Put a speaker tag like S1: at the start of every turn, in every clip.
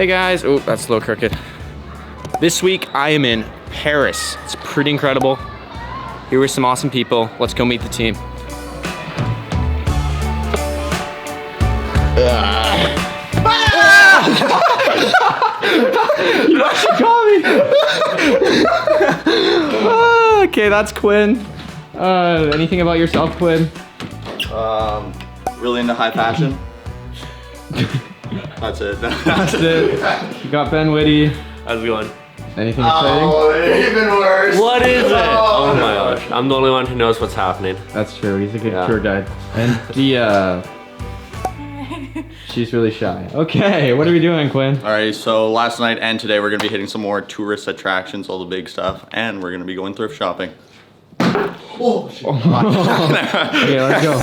S1: Hey guys, oh, that's a little crooked. This week I am in Paris. It's pretty incredible. Here were some awesome people. Let's go meet the team. You actually caught me. Okay, that's Quinn. Anything about yourself, Quinn?
S2: Really into high fashion. That's it.
S1: That's it. You got Ben Whitty.
S3: How's it going?
S1: Anything exciting?
S2: Oh, even worse.
S3: What is it? Oh my gosh. I'm the only one who knows what's happening.
S1: That's true. He's a good tour guide. And she's really shy. Okay, what are we doing, Quinn?
S2: All right, so last night and today we're gonna be hitting some more tourist attractions, all the big stuff, and we're gonna be going thrift shopping. Oh, shit.
S1: Okay, let's go.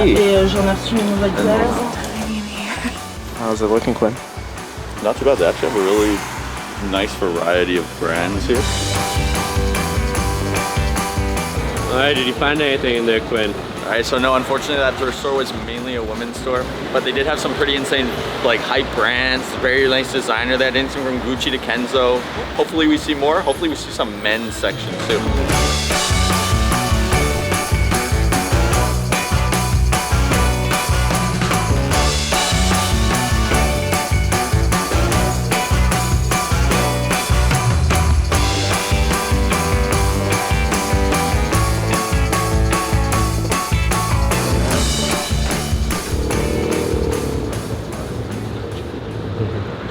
S4: Et j'en ai reçu une nouvelle paire.
S1: How's it looking, Quinn?
S2: Not too bad. They actually have a really nice variety of brands here.
S3: Alright, did you find anything in there, Quinn?
S2: Alright, so no, unfortunately that store was mainly a women's store, but they did have some pretty insane, like, hype brands, very nice designer. They had anything from Gucci to Kenzo. Hopefully we see more. Hopefully we see some men's section too.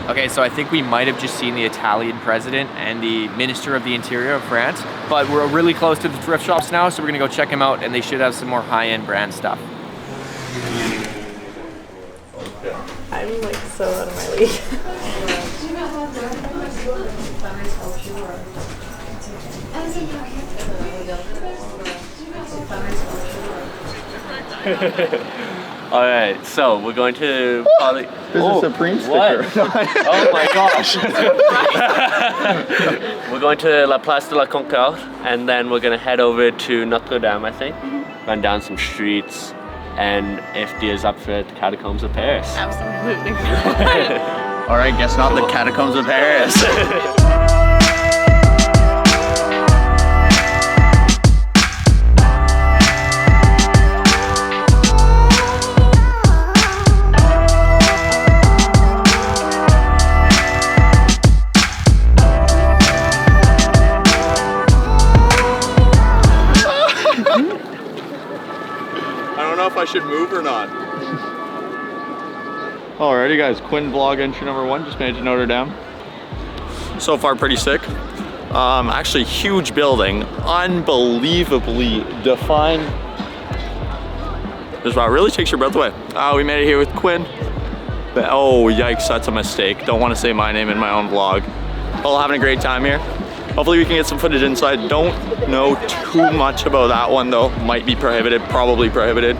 S1: Okay, so I think we might have just seen the Italian president and the Minister of the Interior of France, but we're really close to the thrift shops now, so we're gonna go check them out, and they should have some more high-end brand stuff.
S4: I'm like so out of my league.
S3: Alright, so we're going to probably...
S2: There's a Supreme sticker.
S3: Oh my gosh. We're going to La Place de la Concorde, and then we're going to head over to Notre Dame, I think. Run down some streets, and if Dia's up for it, the Catacombs of Paris.
S4: Absolutely.
S2: Alright, guess not the Catacombs of Paris. If I should move or not. Alrighty guys, Quinn vlog entry number 1, just made it to Notre Dame. So far pretty sick. Actually huge building, unbelievably defined. This route really takes your breath away. We made it here with Quinn. But, oh yikes, that's a mistake. Don't want to say my name in my own vlog. All having a great time here. Hopefully we can get some footage inside. Don't know too much about that one though. Might be prohibited, probably prohibited.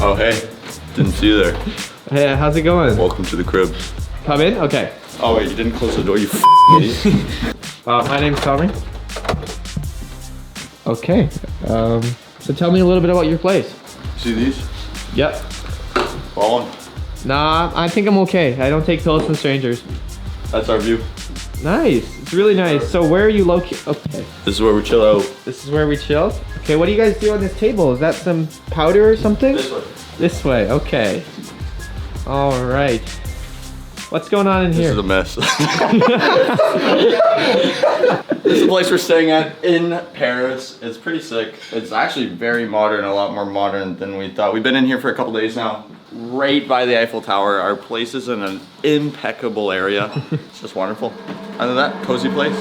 S2: Oh hey, didn't see you there.
S1: Hey, how's it going?
S2: Welcome to the crib.
S1: Come in? Okay.
S2: Oh wait, you didn't close the door, you idiot.
S1: My name's Tommy. Okay. So tell me a little bit about your place.
S2: See these?
S1: Yep.
S2: Follow them.
S1: Nah, I think I'm okay. I don't take pills from strangers.
S2: That's our view.
S1: Nice. It's really nice. So where are you located? Okay.
S2: This is where we chill out.
S1: This is where we chill? Okay, what do you guys do on this table? Is that some powder or something?
S2: This way.
S1: This way, okay. All right. What's going on in
S2: This
S1: here?
S2: is a mess. This is the place we're staying at in Paris. It's pretty sick. It's actually very modern, a lot more modern than we thought. We've been in here for a couple days now. Right by the Eiffel Tower. Our place is in an impeccable area. It's just wonderful. Other than that, cozy place.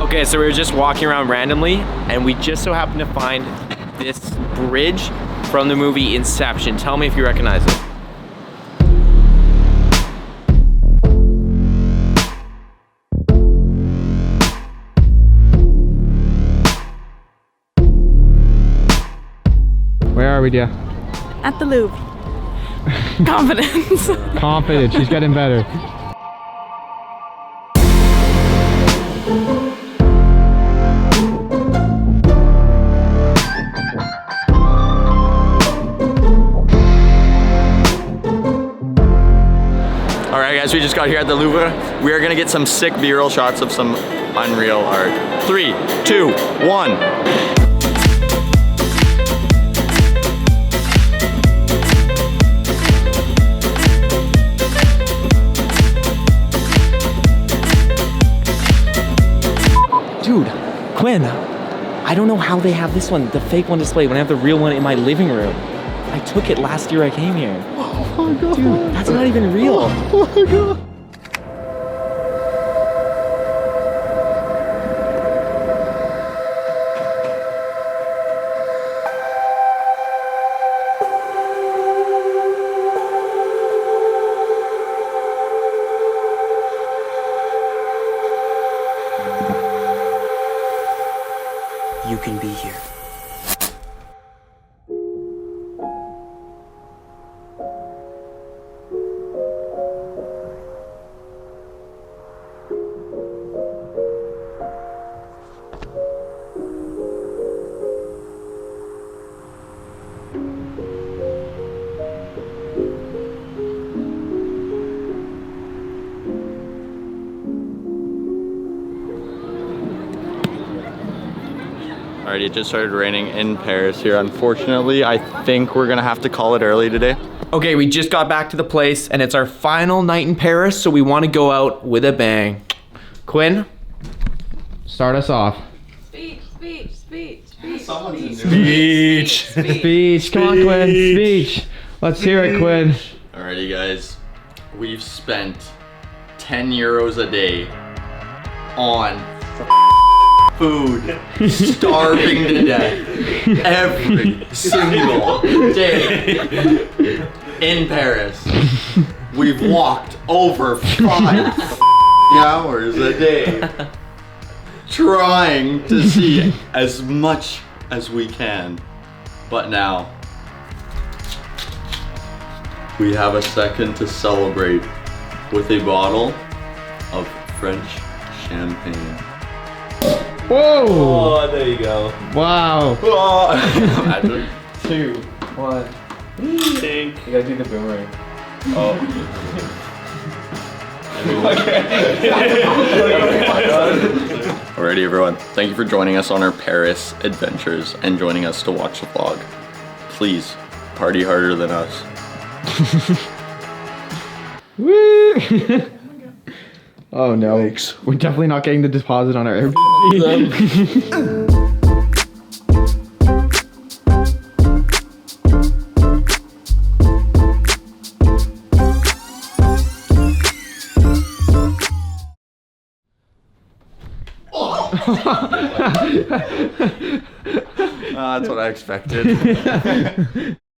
S1: Okay, so we were just walking around randomly and we just so happened to find this bridge from the movie Inception. Tell me if you recognize it.
S5: Where are we, dear?
S4: At the Louvre. Confidence.
S5: Confident, she's getting better.
S2: Alright guys, we just got here at the Louvre. We are gonna get some sick B-roll shots of some unreal art. 3, 2, 1.
S1: Dude, Quinn, I don't know how they have this one, the fake one displayed, when I have the real one in my living room. I took it last year I came here.
S2: Oh my god.
S1: Dude, that's not even real.
S2: Oh my god.
S6: You can be here.
S2: Alright, it just started raining in Paris here. Unfortunately, I think we're gonna have to call it early today.
S1: Okay, we just got back to the place and it's our final night in Paris, so we want to go out with a bang. Quinn, start us off.
S4: Speech, speech, speech, speech.
S1: Beach.
S5: Speech, come on, Quinn, speech. Let's hear it, Quinn.
S2: Alrighty guys, we've spent 10 euros a day on food, starving to death every single day in Paris. We've walked over 5 hours a day trying to see as much as we can. But now we have a second to celebrate with a bottle of French champagne.
S5: Whoa!
S3: Oh, there you go.
S5: Wow.
S2: Imagine.
S1: 2, 1.
S3: Think.
S1: You gotta do the boomerang.
S2: Oh. Alrighty everyone, thank you for joining us on our Paris adventures and joining us to watch the vlog. Please, party harder than us.
S5: Woo! Oh no. We're definitely not getting the deposit on our Airbnb.
S2: That's what I expected.